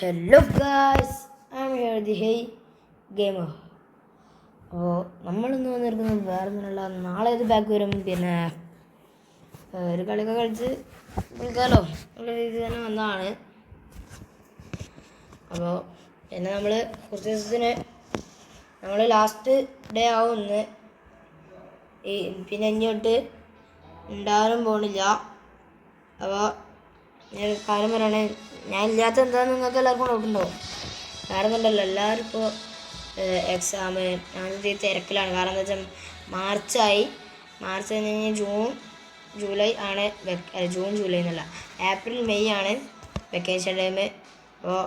Hello guys, I am here the hey gamer. അപ്പോൾ നമ്മളിന്ന് വന്നിരിക്കുന്നത് വേറെ ഒന്നുമില്ല, നാളെ ഇത് ബാക്ക് വരും. പിന്നെ ഒരു കളിയൊക്കെ കളിച്ച് വിളിക്കാമല്ലോ എന്നുള്ള രീതിയിൽ തന്നെ വന്നതാണ്. അപ്പോൾ പിന്നെ നമ്മൾ കുറച്ച് ദിവസത്തിന് നമ്മൾ ലാസ്റ്റ് ഡേ ആവും ഇന്ന്. പിന്നെ ഇങ്ങോട്ട് ഉണ്ടാകാനും പോകണില്ല. അപ്പോൾ ഞാൻ കാര്യം പറയണേ, ഞാൻ ഇല്ലാത്ത എന്താണെന്ന് നിങ്ങൾക്ക് എല്ലാവർക്കും ഡൗട്ടുണ്ടാവും. കാരണം ഒന്നുമല്ലോ, എല്ലാവരും ഇപ്പോൾ എക്സാം അങ്ങനത്തെ തിരക്കിലാണ്. കാരണം എന്താ വെച്ചാൽ മാർച്ച് കഴിഞ്ഞ് ജൂലൈ ആണ് ജൂൺ ജൂലൈ എന്നല്ല, ഏപ്രിൽ മെയ് ആണ് വെക്കേഷൻ ടൈം. അപ്പോൾ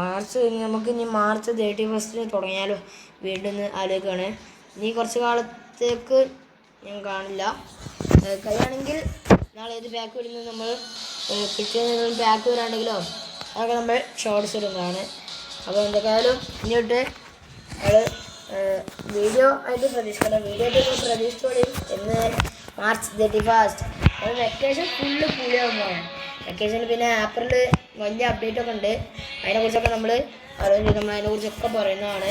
മാർച്ച് കഴിഞ്ഞ് നമുക്ക് ഇനി മാർച്ച് 31 തുടങ്ങിയാലോ വീണ്ടും ആലോചിക്കുകയാണ്. ഇനി കുറച്ച് കാലത്തേക്ക് ഞാൻ കാണില്ല. കഴിയുകയാണെങ്കിൽ നാളെ ഏത് ബാക്ക് വരുന്നത് നമ്മൾ പിറ്റേന്ന് ബാക്ക് വരാണ്ടെങ്കിലോ അതൊക്കെ നമ്മൾ ഷോർട്സ് ഇടുന്നതാണ്. അപ്പോൾ എന്തൊക്കെയായാലും ഇങ്ങോട്ട് നമ്മൾ വീഡിയോ ആയിട്ട് പ്രതീക്ഷിക്കണം. വീഡിയോ ആയിട്ട് പ്രതീക്ഷിച്ചോളി. ഇന്ന് മാർച്ച് 31 അത് വെക്കേഷൻ ഫുള്ള് കൂടിയാകുമ്പോഴാണ്. വെക്കേഷനിൽ പിന്നെ ഏപ്രിൽ വലിയ അപ്ഡേറ്റ് ഒക്കെ ഉണ്ട്. അതിനെക്കുറിച്ചൊക്കെ നമ്മൾ അതിനെക്കുറിച്ചൊക്കെ പറയുന്നതാണ്.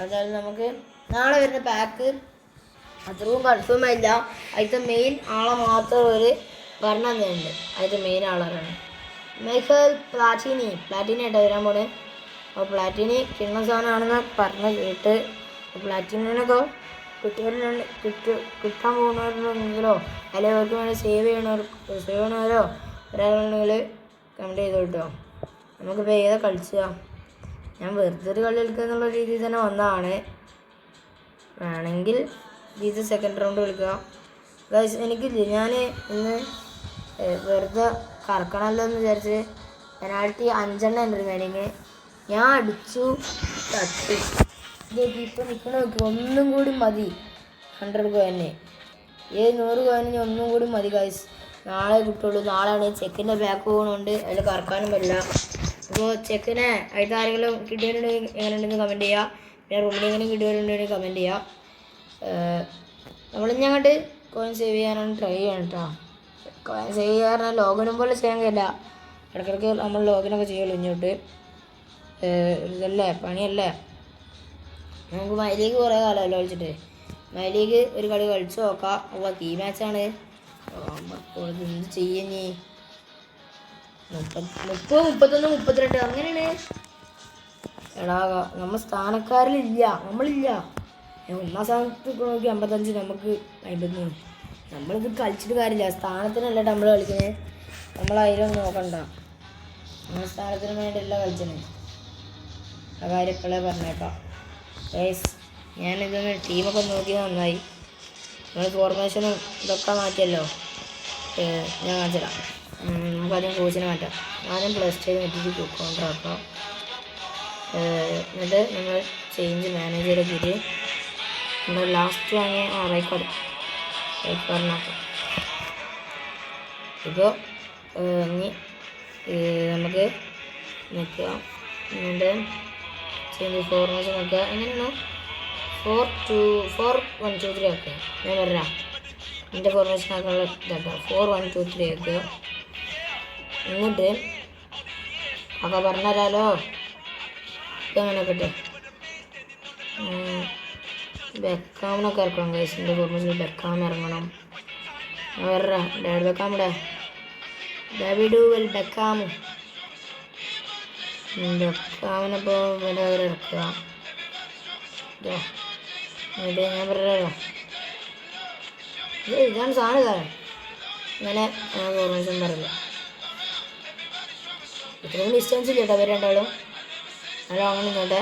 അതായത് നമുക്ക് നാളെ വരുന്ന പാക്ക് അത്രയും കൺഫേം ആയില്ല. അതിലത്തെ മെയിൻ ആളെ മാത്രം ഒരു ഭരണം തന്നെയുണ്ട്. അതിലത്തെ മെയിൻ ആളാണ് മൈക്കൽ പ്ലാറ്റിനി ആയിട്ട് വരാൻ പോണ്. അപ്പോൾ പ്ലാറ്റിനി കിണ്ണ സാധനമാണെന്ന് പറഞ്ഞ് കേട്ട് പ്ലാറ്റിനൊക്കെ കിട്ടാൻ പോകുന്നവരുണ്ടെങ്കിലോ അല്ലെങ്കിൽ അവർക്ക് വേണ്ടി സേവ് ചെയ്യണവരോ ഒരാളുണ്ടെങ്കിൽ കമൻറ്റ് ചെയ്തോ കേട്ടോ. നമുക്കിപ്പോൾ ഏതാ കളിച്ചുക? ഞാൻ വെറുതെ ഒരു കളി കളിക്കുക എന്നുള്ള രീതിയിൽ തന്നെ വന്നതാണ്. വേണമെങ്കിൽ ഇത് സെക്കൻഡ് റൗണ്ട് കളിക്കുക. എനിക്കില്ല, ഞാൻ ഇന്ന് വെറുതെ കറക്കണമല്ലോ എന്ന് വിചാരിച്ച് പെനാൾട്ടി 5 ഉണ്ട് റിമൈനിങ്. ഞാൻ അടിച്ചു തട്ടി. ഇപ്പോൾ നിൽക്കണ നോക്കി, ഒന്നും കൂടി മതി 100 കോയിന്. 100 കോയിന് ഒന്നും കൂടി മതി ഗൈസ്. നാളെ കിട്ടുള്ളൂ. നാളെയാണ് ചെക്കിൻ്റെ ബാക്ക് പോകുന്നതുകൊണ്ട് അതിൽ കറക്കാനും പറ്റില്ല. അപ്പോൾ ചെക്കിനെ അതിൽ ആരെങ്കിലും കിട്ടിയിട്ടുണ്ടെങ്കിൽ എങ്ങനെയുണ്ടെന്ന് കമൻറ്റ് ചെയ്യുക. പിന്നെ റൂമിലെങ്കിലും കിട്ടിയിട്ടുണ്ടെങ്കിൽ കമൻറ്റ് ചെയ്യുക. നമ്മളിനി അങ്ങോട്ട് കോയിൻ സേവ് ചെയ്യാനാണ് ട്രൈ ചെയ്യണം കേട്ടോ. കോയിൻ സേവ് ചെയ്യാൻ ലോഗിനും പോലെ ചെയ്യാൻ കഴിയില്ല. ഇടയ്ക്കിടയ്ക്ക് നമ്മൾ ലോഗിനൊക്കെ ചെയ്യുള്ളൂ. ഇങ്ങോട്ട് ഇതല്ലേ പണിയല്ലേ. നമുക്ക് മൈലീഗ് കുറേ കാലമല്ലോ കളിച്ചിട്ട്. മൈലീഗ് ഒരു കളി കളിച്ച് നോക്കാം. അപ്പോൾ കീ മാച്ചാണ്. എന്ത് ചെയ്യുന്നീ 30, 31, 32 അങ്ങനെയാണ്. എടാ നമ്മൾ സ്ഥാനക്കാരിലില്ല, നമ്മളില്ല. ഒന്നാം സ്ഥാനത്ത് നോക്കി 55, നമുക്ക് 53. നമ്മളിത് കളിച്ചിട്ട് കാര്യമില്ല. സ്ഥാനത്തിനല്ല നമ്മൾ കളിക്കുന്നത്. നമ്മൾ അതിലൊന്നും നോക്കണ്ട. നമ്മൾ സ്ഥാനത്തിന് വേണ്ടിയല്ല കളിച്ചത്. ആ കാര്യം ഇപ്പോഴേ പറഞ്ഞേക്കാം ഗൈസ്. ഞാനിതൊന്ന് ടീമൊക്കെ നോക്കിയത് നന്നായി. നമ്മൾ ഫോർമേഷനും ഇതൊക്കെ മാറ്റിയല്ലോ. ഞാൻ കാണിച്ചിടാം. നമുക്കാദ്യം കോച്ചിനെ മാറ്റാം. ആദ്യം പ്ലസ് ചെയ്ത് വെച്ചിട്ട് കൗണ്ടർ ആക്കാം. എന്നിട്ട് നമ്മൾ ചേഞ്ച് മാനേജറെ കയറ്റി നമ്മൾ ലാസ്റ്റ് വാങ്ങിയ റൈക്കാർഡിനാക്കാം. ഇപ്പോൾ ഇനി നമുക്ക് നിൽക്കുക. എന്നിട്ട് ചേഞ്ച് ഫോർമേഷൻ നോക്കുക. എങ്ങനെയാണോ 4-1-2-3 ആക്കുക. ഞാൻ പറയാം എൻ്റെ ഫോർമേഷൻ ആക്കാനുള്ള ഇതാട്ടോ. 4-1-2-3 ആക്കുക. എന്നിട്ട് ഒക്കെ പറഞ്ഞുതരാമല്ലോ. ഇങ്ങനെ കിട്ടും. ബെക്കാമിനൊക്കെ ഇറക്കണം ഗൈസ്. എൻ്റെ ഫോർമേഷനിൽ ബെക്കാം ഇറങ്ങണം. വേറെ ഡേവിഡ് ബെക്കാമിടെ ഡേവിഡ് ബെക്കാം ബെക്കാമിനിപ്പോൾ ഇവിടെ ഇറക്കുക. എന്നിട്ട് ഞാൻ പറയാമല്ലോ, ഇതാണ് സാധനം. കാരണം ഇങ്ങനെ ഫോർമേഷൻ പറയില്ല. ഇത്രയും ഡിസ്റ്റൻസ് ഇല്ല കേട്ടോ അവർ രണ്ടാളും. നല്ല അങ്ങനെ ഇങ്ങോട്ടെ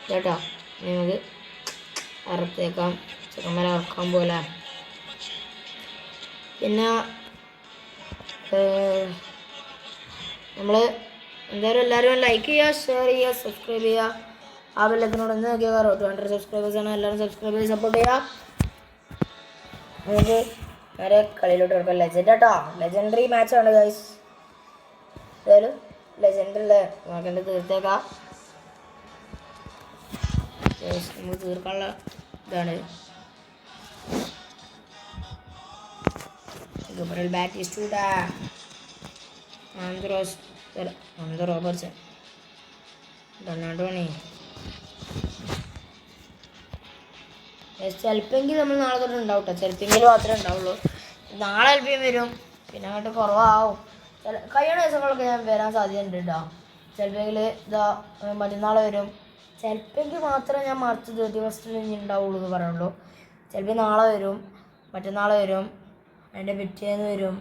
കേട്ടോ. നമുക്ക് അറുത്തേക്കാം. ചെക്കന്മാരെ ഇറക്കാൻ പോലെ. പിന്നെ നമ്മൾ എന്തായാലും എല്ലാവരും ലൈക്ക് ചെയ്യുക, ഷെയർ ചെയ്യുക, സബ്സ്ക്രൈബ് ചെയ്യുക. ആ ബെല്ലത്തിനോട് ഒന്ന് നോക്കിയാൽ 200 സബ്സ്ക്രൈബേഴ്സാണ്. എല്ലാവരും സബ്സ്ക്രൈബ് ചെയ്ത് സപ്പോർട്ട് ചെയ്യുക. നമുക്ക് നേരെ കളിയിലോട്ട് കിടക്കാം. ലെജൻഡ് കേട്ടോ. ലെജൻഡറി മാച്ചാണ് ഗൈസ്. എന്തായാലും ലെജൻഡല്ലേ നോക്കേണ്ടത് തീർത്തേക്കാം. നമുക്ക് തീർക്കാനുള്ള ഇതാണ്. Gabriel Batistuta, Andros അങ്ങനത്തെ റോബർട്ട്സൺ ഡൊണാൾഡോണി. ചിലപ്പോൾ നമ്മൾ നാളെ തൊട്ട് ഉണ്ടാവും കേട്ടോ. ചിലപ്പോൾ മാത്രമേ ഉണ്ടാവുള്ളൂ. നാളെ ചിലപ്പോൾ വരും, പിന്നെ അങ്ങോട്ട് കുറവാകും. കഴിയുന്ന ദിവസങ്ങളൊക്കെ ഞാൻ വരാൻ സാധ്യതയുണ്ട് കേട്ടോ. ചിലപ്പോൾ ഇതാ മറ്റന്നാൾ വരും. ചിലപ്പോൾ മാത്രമേ ഞാൻ മാർച്ച് 31 ഇനി ഉണ്ടാവുള്ളൂ എന്ന് പറയുള്ളൂ. ചിലപ്പോൾ നാളെ വരും, മറ്റന്നാൾ വരും, അതിൻ്റെ പിറ്റേന്ന് വരും,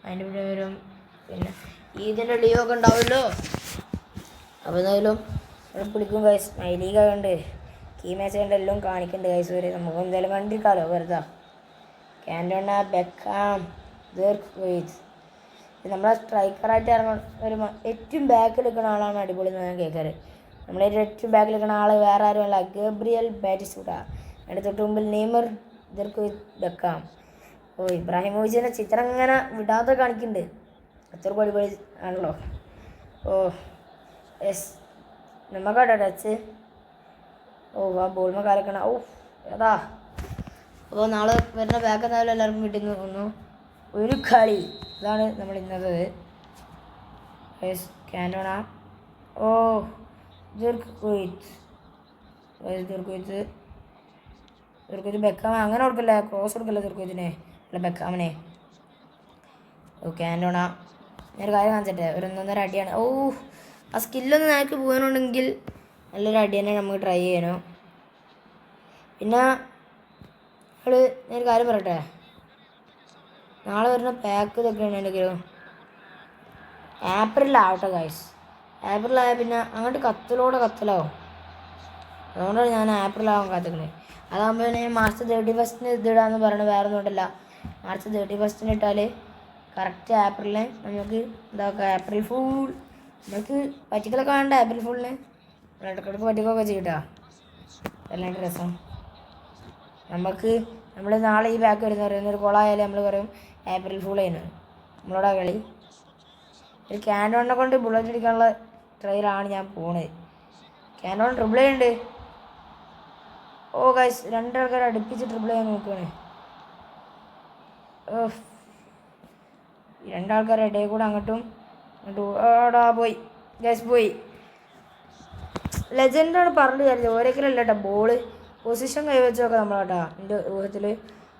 അതിൻ്റെ പിറ്റേ വരും. പിന്നെ ഈദിൻ്റെ ലീവ് ഒക്കെ ഉണ്ടാവുമല്ലോ. അപ്പോൾ എന്തായാലും പിടിക്കും ഗൈസ്. ഐ ലീഗ് ആയതുകൊണ്ട് കീ മാച്ച് കൊണ്ട് എല്ലാം കാണിക്കുന്നുണ്ട് ഗൈസ്. വരെ നമുക്ക് എന്തായാലും കണ്ടിരിക്കാമല്ലോ വെറുതെ. കാൻറ്റോണ, ബെക്കാം, ദീർഘ്. നമ്മളെ സ്ട്രൈക്കറായിട്ട് ഒരു ഏറ്റവും ബാക്കിൽ നിൽക്കുന്ന ആളാണ് അടിപൊളി എന്ന് ഞാൻ കേൾക്കാറ്. നമ്മളെ ഏറ്റവും ബാക്കിൽ നിൽക്കുന്ന ആൾ വേറെ ആരുമല്ല, ഗബ്രിയൽ ബാറ്റിസ്റ്റൂട്ട. അതിൻ്റെ തൊട്ട് മുമ്പിൽ നെയ്മർ, ദീർഘ്, ബെക്കാം. ഓ ഇബ്രാഹിമോവിച്ചിൻ്റെ ചിത്രം ഇങ്ങനെ വിടാതെ കാണിക്കുന്നുണ്ട്. അത്ര അടിപൊളി ആണല്ലോ. ഓ യെസ്, നമുക്കാട്ടോ ടച്ച്. ഓ ആ ബോൾമ കാലക്കണം. ഓ ഏതാ. അപ്പോൾ നാളെ വരുന്ന ബാക്ക് എന്തായാലും എല്ലാവർക്കും വീട്ടിൽ നിന്ന് വന്നു. ഒരു കളി ഇതാണ് നമ്മൾ ഇന്നത്തത്. യെസ് കാൻറ്റോണ. ഓ ദീർഘ് ബെക്കാം. അങ്ങനെ കൊടുക്കില്ല, ക്രോസ് കൊടുക്കില്ല ദീർഘിനെ, അല്ല ബെക്കാമിനെ. ഓ കാൻറ്റോണ. ഞാനൊരു കാര്യം കാണിച്ചിട്ടെ, ഒരു 1.5 അടിയാണ്. ഓ ആ സ്കില്ലൊന്ന് ഞങ്ങൾക്ക് പോകാനുണ്ടെങ്കിൽ നല്ലൊരു അടി തന്നെ നമുക്ക് ട്രൈ ചെയ്യണോ. പിന്നെ ഞാനൊരു കാര്യം പറയട്ടെ, നാളെ വരുന്ന പാക്ക് ഇതൊക്കെ ഉണ്ടെങ്കിലും ഏപ്രിലാവട്ടെ ഗൈസ്. ഏപ്രിലായ പിന്നെ അങ്ങോട്ട് കത്തലാവും. അതുകൊണ്ടാണ് ഞാൻ ഏപ്രിലാവാൻ കാത്തിക്കുന്നത്. അതാകുമ്പോൾ പിന്നെ മാർച്ച് 31 ഇതിടാന്ന് പറയണത് വേറെ ഒന്നുമില്ല. മാർച്ച് 31 ഇട്ടാൽ കറക്റ്റ് ഏപ്രിലിന് നമുക്ക് ഇതാക്കാം. ഏപ്രിൽ ഫുൾ നമുക്ക് പറ്റിക്കലൊക്കെ വേണ്ട. ഏപ്രിൽ ഫുള്ളിന് ഇടക്കിടക്ക് പറ്റിക്കൊക്കെ ചെയ്യട്ടാ. അല്ലാണ്ട് രസം നമുക്ക്. നമ്മൾ നാളെ ഈ ബാക്ക് വരുന്ന പറയുന്നൊരു കൊളായാലും നമ്മൾ പറയും ഏപ്രിൽ ഫുൾ ചെയ്യുന്നത്. നമ്മളോടാ കളി. ഒരു കാൻറ്റോണിനെ കൊണ്ട് ബുള്ളറ്റ് അടിക്കാനുള്ള ട്രയലാണ് ഞാൻ പോണത്. കാൻറ്റോൺ ട്രിപ്പിൾ ചെയ്യുന്നുണ്ട്. ഓ ഗൈസ്, 2 ആൾക്കാർ അടുപ്പിച്ച് ട്രിപ്പിൾ ചെയ്യാൻ നോക്കുകയാണ്. 2 ആൾക്കാർ ഇടയിൽ കൂടെ അങ്ങോട്ടും ആടാ പോയി ഗൈസ്, പോയി. ലെജൻഡാണ് പറഞ്ഞിട്ട് കാര്യമില്ല. ഓരോക്കലല്ല കേട്ടോ ബോള് പൊസിഷൻ കൈവച്ചൊക്കെ നമ്മളാട്ടാ. എൻ്റെ ഊഹത്തിൽ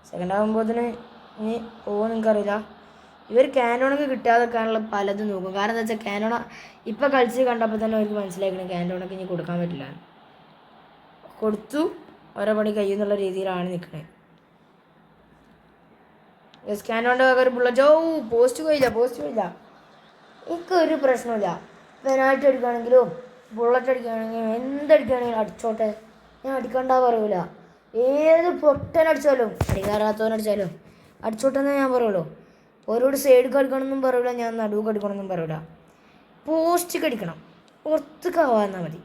സെക്കൻഡ് ആകുമ്പോഴത്തിന് ഇനി പോകുമെന്ന് എനിക്കറിയില്ല. ഇവർ കാൻറ്റോണക്ക് കിട്ടാതെക്കാനുള്ള പലതും നോക്കും. കാരണം എന്താ വെച്ചാൽ കാൻറ്റോണ ഇപ്പം കളിച്ച് കണ്ടപ്പോൾ തന്നെ അവർക്ക് മനസ്സിലാക്കണം കാൻറ്റോണക്ക് ഇനി കൊടുക്കാൻ പറ്റില്ല. കൊടുത്തു ഓരോ പണി കഴിയുന്നുള്ള രീതിയിലാണ് നിൽക്കുന്നത്. കാൻറ്റോണിൻ്റെ ഒരു ബുള്ളറ്റ്. ഓ പോസ്റ്റ് പോയില്ല. എനിക്കൊരു പ്രശ്നമില്ല. പെനാൽറ്റി അടിക്കുകയാണെങ്കിലും ബുള്ളറ്റ് അടിക്കുകയാണെങ്കിലും എന്തടിക്കുകയാണെങ്കിലും അടിച്ചോട്ടെ, ഞാൻ അടിക്കണ്ട പറയൂല. ഏത് പൊട്ടനടിച്ചാലും അടിക്കാറാത്തവനടിച്ചാലും അടിച്ചോട്ടെ എന്നേ ഞാൻ പറയുള്ളൂ. ഓരോട് സൈഡ് കടിക്കണമെന്നും പറയൂല, ഞാൻ നടുവ് കടിക്കണമെന്നും പറയൂല. പോസ്റ്റ് കടിക്കണം, പുറത്തേക്ക് ആവാന്നാൽ മതി.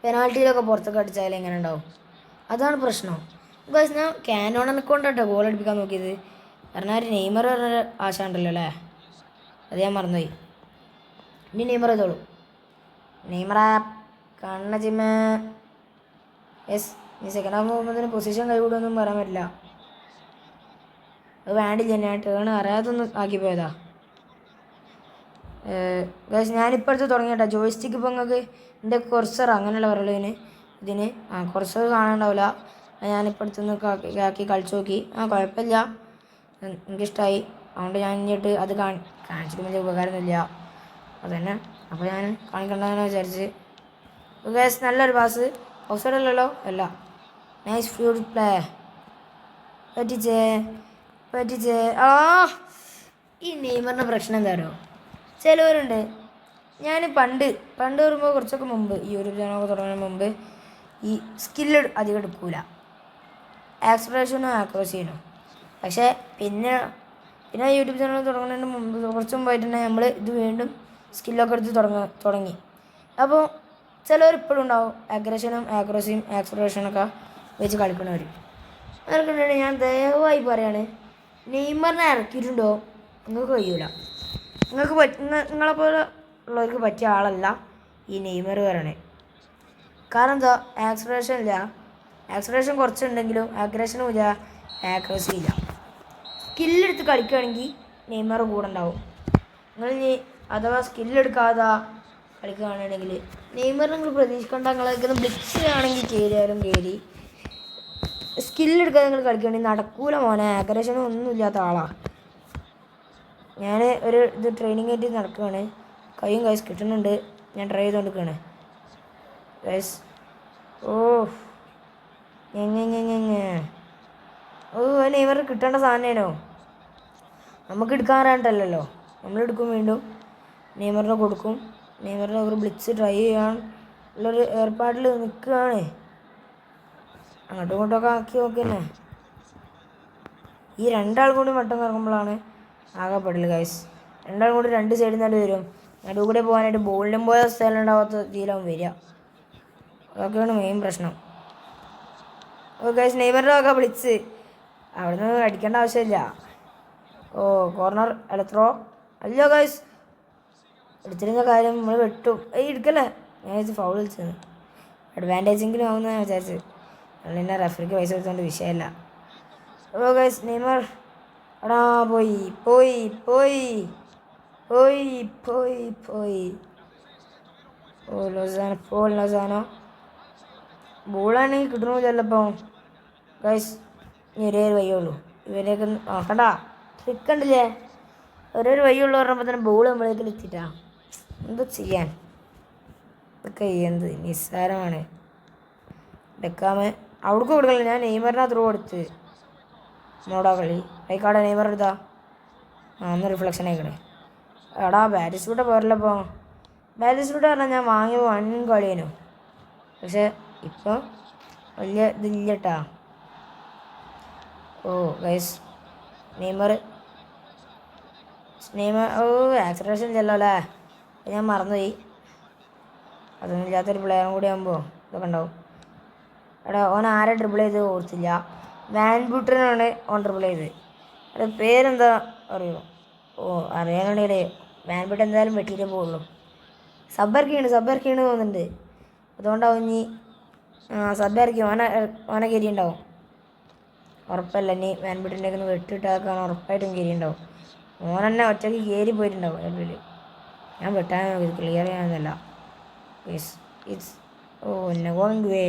പെനാൽറ്റിയിലൊക്കെ പുറത്തൊക്കെ അടിച്ചാൽ എങ്ങനെ ഉണ്ടാവും? അതാണ് പ്രശ്നം. ബസ് ഞാൻ കാൻറ്റോണനെ കൊണ്ടാട്ടോ ഗോൾ അടിപ്പിക്കാൻ നോക്കിയത്. കാരണം നെയ്മർ പറഞ്ഞൊരു ആശ ഉണ്ടല്ലോ അല്ലേ, അത് ഞാൻ മറന്നുപോയി. ഇനി നെയ്മർ ചെയ്തോളൂ. നെയ്മറ കണ്ണ ജിമ്മ. യെസ്, ഇനി സെക്കൻഡ് ഹാഫ് പോകുമ്പോഴത്തേന് പൊസിഷൻ കൈവിടുമെന്നും പറയാൻ പറ്റില്ല. അത് വേണ്ടില്ല, ഞാൻ ടേൺ അറിയാതൊന്നും ആക്കിപ്പോയതാ. ഗൈസ് ഞാനിപ്പോഴത്തെ തുടങ്ങിയിട്ടാ ജോയ്സ്റ്റിക്ക്. ഇപ്പോൾ നിങ്ങൾക്ക് എൻ്റെ കൊർസർ അങ്ങനെയുള്ള പറയുള്ളൂ ഇതിന് കൊർസർ കാണാണ്ടാവില്ല. ഞാനിപ്പോഴത്തൊന്ന് ആക്കി കളിച്ചു നോക്കി. കുഴപ്പമില്ല, എനിക്കിഷ്ടമായി. അതുകൊണ്ട് ഞാൻ ഇനിയിട്ട് അത് കാണിച്ചിട്ട് വലിയ ഉപകാരമൊന്നുമില്ല അതന്നെ. അപ്പോൾ ഞാൻ കാണിക്കണ്ടെന്ന് വിചാരിച്ച്. ഗൈസ് നല്ലൊരു പാസ്. ഓഫ് സൈഡ് അല്ലല്ലോ, അല്ല. നൈസ് ഫ്യൂഡ് പ്ലേ. പറ്റിച്ചേ. ഈ നെയ്മറിൻ്റെ പ്രശ്നം എന്താ പറയുക, ചിലവരുണ്ട്. ഞാൻ പണ്ട് വരുമ്പോൾ കുറച്ചൊക്കെ മുമ്പ് ഈ യൂട്യൂബ് ചാനലൊക്കെ തുടങ്ങുന്നതിന് മുമ്പ് ഈ സ്കില്ല് അധികം എടുക്കൂല, എക്സ്പ്രഷനോ ആക്രോസിയനോ. പക്ഷേ പിന്നെ യൂട്യൂബ് ചാനൽ തുടങ്ങുന്നതിന് മുമ്പ് കുറച്ച് മുമ്പായിട്ട് തന്നെ നമ്മൾ ഇത് വീണ്ടും സ്കില്ലൊക്കെ എടുത്ത് തുടങ്ങി. അപ്പോൾ ചിലവർ ഇപ്പോഴും ഉണ്ടാവും അഗ്രഷനും ആക്രോസിയും എക്സ്പ്രഷനൊക്കെ വെച്ച് കളിക്കുന്നവർ. അതൊക്കെ ഞാൻ ദയവായി പറയാണ്, നെയ്മറിനെ ഇറക്കിയിട്ടുണ്ടോ നിങ്ങൾക്ക് കഴിയൂല. നിങ്ങളെപ്പോലെ ഉള്ളവർക്ക് പറ്റിയ ആളല്ല ഈ നെയ്മർ പറയണേ. കാരണം എന്താ, ആക്സലറേഷൻ കുറച്ചുണ്ടെങ്കിലും അഗ്രഷനും ഇല്ല, ആക്രസിയും ഇല്ല. സ്കില്ലെടുത്ത് കളിക്കുകയാണെങ്കിൽ നെയ്മർ കൂടെ ഉണ്ടാവും. നിങ്ങൾ ഇനി അഥവാ സ്കില്ലെടുക്കാതെ കളിക്കുകയാണെങ്കിൽ നെയ്മറിനെ നിങ്ങൾ പ്രതീക്ഷിക്കേണ്ട. നിങ്ങളൊക്കെ ബ്ലിക്സ് ആണെങ്കിൽ കയറിയാലും കയറി. സ്കില്ലെടുക്കാതെ നിങ്ങൾ കളിക്കുകയാണെങ്കിൽ നടക്കൂല മോനെ. ആഗ്രഷനും ഒന്നും ഇല്ലാത്ത ആളാണ് ഞാൻ. ഒരു ട്രെയിനിങ് ആയിട്ട് നടക്കുകയാണ്. കൈയും കൈസ് കിട്ടുന്നുണ്ട്. ഞാൻ ട്രൈ ചെയ്തുകൊണ്ടിരിക്കുകയാണ് ഗൈസ്. ഓ ഓ നെയ്മർ കിട്ടേണ്ട സാധനമാണോ? നമുക്ക് എടുക്കാൻ അറിയാണ്ടല്ലോ. നമ്മളെടുക്കും, വീണ്ടും നെയ്മറിനെ കൊടുക്കും. നെയ്മറിനെ ഒരു ബ്ലിറ്റ്സ് ട്രൈ ചെയ്യാൻ ഉള്ളൊരു ഏർപ്പാടിൽ നിൽക്കുകയാണ്. അങ്ങോട്ടും ഇങ്ങോട്ടൊക്കെ ആക്കി നോക്കുന്നേ. ഈ രണ്ടാൾ കൂടി മട്ടം കറങ്ങുമ്പോഴാണ് ആകെപ്പെടൽ ഗൈസ്. രണ്ടാൾ കൂടി രണ്ട് സൈഡിൽ നിന്നായിട്ട് വരും. നടുകൂടെ പോകാനായിട്ട് ബോളിലും പോയ സ്ഥലം ഉണ്ടാവാത്ത രീതിയിലാവും വരിക. അതൊക്കെയാണ് മെയിൻ പ്രശ്നം. ഓ ഗൈസ്, നെയ്മറിൻ്റെ ഒക്കെ ബ്ലിറ്റ്സ് അവിടെ നിന്ന് അടിക്കേണ്ട ആവശ്യമില്ല. ഓ കോർണർ അല്ല, ത്രോ അല്ലോ ഗൈസ്. എടുത്തിരുന്ന കാര്യം നമ്മൾ വെട്ടും. എടുക്കല്ലേ, ഞാൻ വിചാരിച്ച് ഫൗൾ വിളിച്ചത്. അഡ്വാൻറ്റേജെങ്കിലും ആവുമെന്ന് ഞാൻ വിചാരിച്ച്. അതുകൊണ്ട് റെഫറിക്ക് പൈസ കൊടുത്തോണ്ട് വിഷയമല്ല. ഓ ഗൈസ്, നെയ്മർ എടാ പോയി പോയി പോയി പോയി പോയി പോയി ഓ ലൊസാനോ ബോളാണെങ്കിൽ കിട്ടണമില്ലല്ലോ ഇപ്പോൾ ഗൈസ്. ഇനി ഒരേ ഒരു വയ്യുള്ളൂ ഇവരെയൊക്കെ നോക്കണ്ട. ട്രിക്കണ്ടില്ലേ, ഒരേ ഒരു വയ്യുള്ളൂ പറഞ്ഞപ്പോൾ തന്നെ ബോൾ നമ്മളേക്ക് എത്തിയിട്ടാ. എന്താ ചെയ്യാൻ, ഇതൊക്കെ എന്ത് നിസ്സാരമാണ്. ഡെക്കാമ് അവിടേക്ക് കൊടുക്കണില്ല. ഞാൻ നെയ്മറിനാ ത്രൂ കൊടുത്ത് നോടാ കളി. കൈക്കാടെ നെയ്മർ എടുത്താ ഒന്ന് റിഫ്ലക്ഷൻ ആയിക്കണേ. എടാ ബാറ്റിസ്ലൂടെ പോരല്ലപ്പോൾ. ബാറ്റിസ്ലൂടെ പറഞ്ഞാൽ ഞാൻ വാങ്ങിയ വൺ കളിയേനു. പക്ഷെ ഇപ്പോൾ വലിയ ഇതില്ല കേട്ടാ. ഓ ഗൈസ്, നെയ്മർ ഓ ആക്സിലറേഷൻ ചെല്ലോ അല്ലേ, ഞാൻ മറന്നുപോയി. അതൊന്നും ഇല്ലാത്തൊരു പ്ലെയറും കൂടി ആകുമ്പോൾ ഇതൊക്കെ ഉണ്ടാവും. എടാ ഓൻ ആരെ ഡ്രിബിൾ ചെയ്ത് ഓർത്തില്ല. വാൻ ബൂട്ടനാണ് ഓൺ ഡ്രിബിൾ ചെയ്തത്. അത് പേരെന്താ അറിയുമോ? ഓ അറിയാനുണ്ടെങ്കിലേ വാൻ ബൂട്ടൻ എന്തായാലും വെട്ടിയിട്ടേ പോവുള്ളൂ. സബ്ബർക്കിയാണ് തോന്നുന്നുണ്ട്. അതുകൊണ്ടാവും ഇനി സബ്ബർക്കി ഓനെ കയറി ഉണ്ടാവും ഉറപ്പല്ല. ഇനി വാൻ ബൂട്ടൻ്റെ ഒക്കെ വെട്ടിയിട്ടാക്കാൻ ഉറപ്പായിട്ടും കയറി ഉണ്ടാവും. ഓൻ തന്നെ ഒറ്റയ്ക്ക് കയറി പോയിട്ടുണ്ടാവും എവിടെയിൽ. ഞാൻ വെട്ടാൻ നോക്കിയത്, ക്ലിയർ ചെയ്യാനൊന്നുമല്ല. ഓ ഗോയിങ് വേ.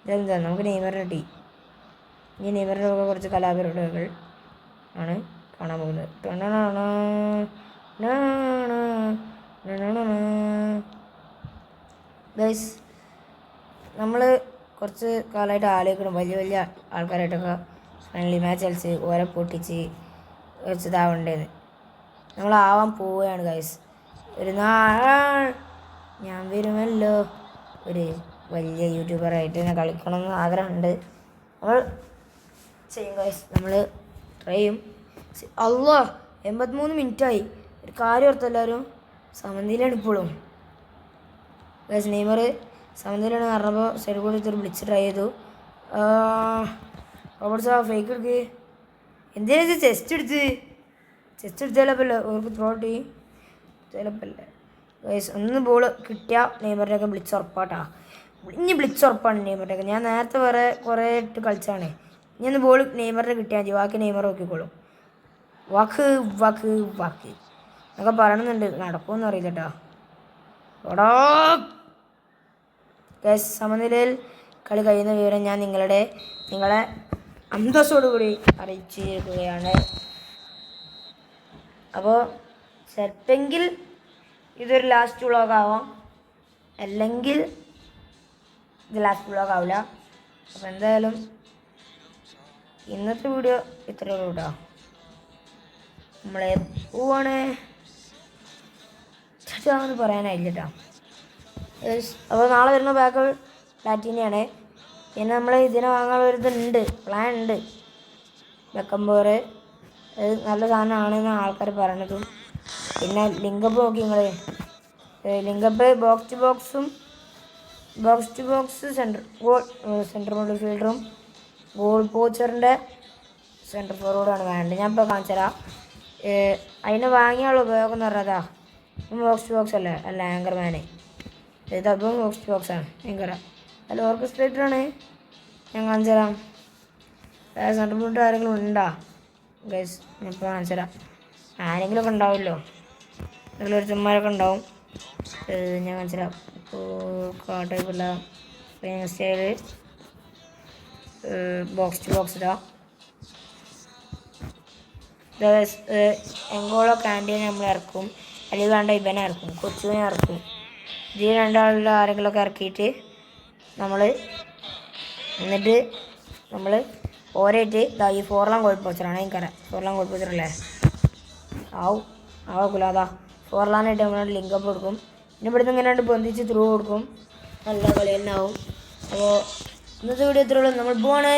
ഇതെന്താ, നമുക്ക് നെയ്മറിനെ കിട്ടി. ഇനി നെയ്മറിൻ്റെ ഒക്കെ കുറച്ച് കലാപരിപാടികൾ ആണ് കാണാൻ പോകുന്നത്. ഗൈസ്, നമ്മൾ കുറച്ച് കാലമായിട്ട് ആലോചിക്കണം വലിയ വലിയ ആൾക്കാരായിട്ടൊക്കെ ഫ്രണ്ട്ലി മാച്ച് കളിച്ച് ഓരെ പൊട്ടിച്ച് വെച്ചതാവണ്ടേന്ന്. നമ്മളാവാൻ പോവുകയാണ് ഗൈസ്. ഒരു നാൾ ഞാൻ വരുമല്ലോ, ഒരു വലിയ യൂട്യൂബറായിട്ട് തന്നെ കളിക്കണമെന്ന് ആഗ്രഹമുണ്ട്. നമ്മൾ ചെയ്യും ഗൈസ്, നമ്മൾ ട്രൈ ചെയ്യും. അല്ലാ 83 മിനിറ്റായി. ഒരു കാര്യം ഓർത്ത് എല്ലാവരും സമനിലയാണ് ഇപ്പോഴും ഗൈസ്. നെയ്മർ സമനിലയാണ് പറഞ്ഞപ്പോൾ സൈഡ് കൂടി ഒരു വിളിച്ച് ട്രൈ ചെയ്തു. റോബർട്ട്സ് ഫേക്ക് എടുക്ക്. എന്തേലും ചെസ്റ്റ് എടുത്താലപ്പല്ലേ അവർക്ക് ത്രോട്ട് ചിലപ്പല്ലേ ഗൈസ്. ഒന്ന് ബോൾ കിട്ടിയാൽ നെയ്മറിൻ്റെയൊക്കെ ബ്ലിച്ച് ഉറപ്പാട്ടാ. ഇനി ബ്ലിച്ച് ഉറപ്പാണ് നെയ്മറിൻ്റെയൊക്കെ. ഞാൻ നേരത്തെ കുറേ ഇട്ട് കളിച്ചാണ്. ഇനി ഒന്ന് ബോൾ നെയ്മറിനെ കിട്ടിയാൽ മതി, ബാക്കി നെയ്മർ നോക്കിക്കോളും. വാക്ക് എന്നൊക്കെ പറയണമെന്നുണ്ട്, നടക്കുമെന്ന് അറിയില്ല കേട്ടോ. ഓടാ ഗൈസ്, സമനിലയിൽ കളി കഴിയുന്ന വിവരം ഞാൻ നിങ്ങളെ അന്തസ്സോടുകൂടി അറിയിച്ചിരിക്കുകയാണ്. അപ്പോൾ ചിലപ്പെങ്കിൽ ഇതൊരു ലാസ്റ്റ് വ്ളോഗ് ആവാം, അല്ലെങ്കിൽ ഇത് ലാസ്റ്റ് വ്ളോഗ് ആവില്ല. അപ്പോൾ എന്തായാലും ഇന്നത്തെ വീഡിയോ ഇത്രയേ ഉള്ളൂ കേട്ടോ. നമ്മളെ പോവാണ് എന്ന് പറയാനായില്ല കേട്ടോ. അപ്പോൾ നാളെ വരുന്ന ബാക്കുകൾ പ്ലാറ്റിനയാണ്. പിന്നെ നമ്മൾ ഇതിനെ വാങ്ങാനുള്ള ഒരു ഇതുണ്ട്, പ്ലാൻ ഉണ്ട്. വെക്കുമ്പോൾ അത് നല്ല സാധനമാണെന്ന് ആൾക്കാർ പറയണതും. പിന്നെ ലിങ്കപ്പ് നോക്കി നിങ്ങൾ. Link up box to box centre മിഡ്ഫീൽഡറും ഗോൾ പോച്ചറിൻ്റെ സെൻറ്റർ ഫോർവേഡാണ് വേണ്ടത്. ഞാൻ ഇപ്പോൾ കാണിച്ചു തരാം. അതിനെ വാങ്ങിയുള്ള ഉപയോഗം എന്ന് പറഞ്ഞതാ, ബോക്സ് ടു ബോക്സ് അല്ല ആങ്കർമാനെ. ഇതപ്പം ബോക്സ് ടു ബോക്സാണ് ആങ്കറ. അല്ല ഓർക്കസ്ട്രേറ്ററാണ്. ഞാൻ കാണിച്ചു തരാം. സെൻറ്റർ മിഡ് ആരെങ്കിലും ഉണ്ടോ ഗൈസ്? ഞാൻ ഇപ്പോൾ കാണിച്ചു തരാം. ആരെങ്കിലുമൊക്കെ ഉണ്ടാവുമല്ലോ. ഇതിലൊരുത്തന്മാരൊക്കെ ഉണ്ടാവും. ഞാൻ മനസ്സിലാവും. ടൈപ്പല്ല സ്റ്റൈല് ബോക്സ് ടു ബോക്സ് ഇടാം. എങ്കോളോ ക്യാൻറ്റീൻ നമ്മൾ ഇറക്കും, അല്ലെങ്കിൽ വേണ്ട ഇവനെ ഇറക്കും, കൊച്ചുവിനെ ഇറക്കും. ഇതിൽ രണ്ടാളുള്ള ആരെങ്കിലുമൊക്കെ ഇറക്കിയിട്ട് എന്നിട്ട് നമ്മൾ ഓരോയിട്ട് ഈ ഫോർലാം കുഴപ്പമാണ് എനിക്കറിയാം. ഫോർലാം കുഴപ്പത്തിലല്ലേ ആവൂല. അതാ ഫോർലാനായിട്ട് നമ്മൾ ലിങ്കപ്പ് കൊടുക്കും. പിന്നെ ഇവിടുന്ന് ഇങ്ങനെ ബന്ധിച്ച് ത്രൂ കൊടുക്കും. നല്ല കളി തന്നെ ആവും. അപ്പോൾ ഇന്നത്തെ വീഡിയോ ഇത്രയുള്ളൂ. നമ്മൾ പോണേ.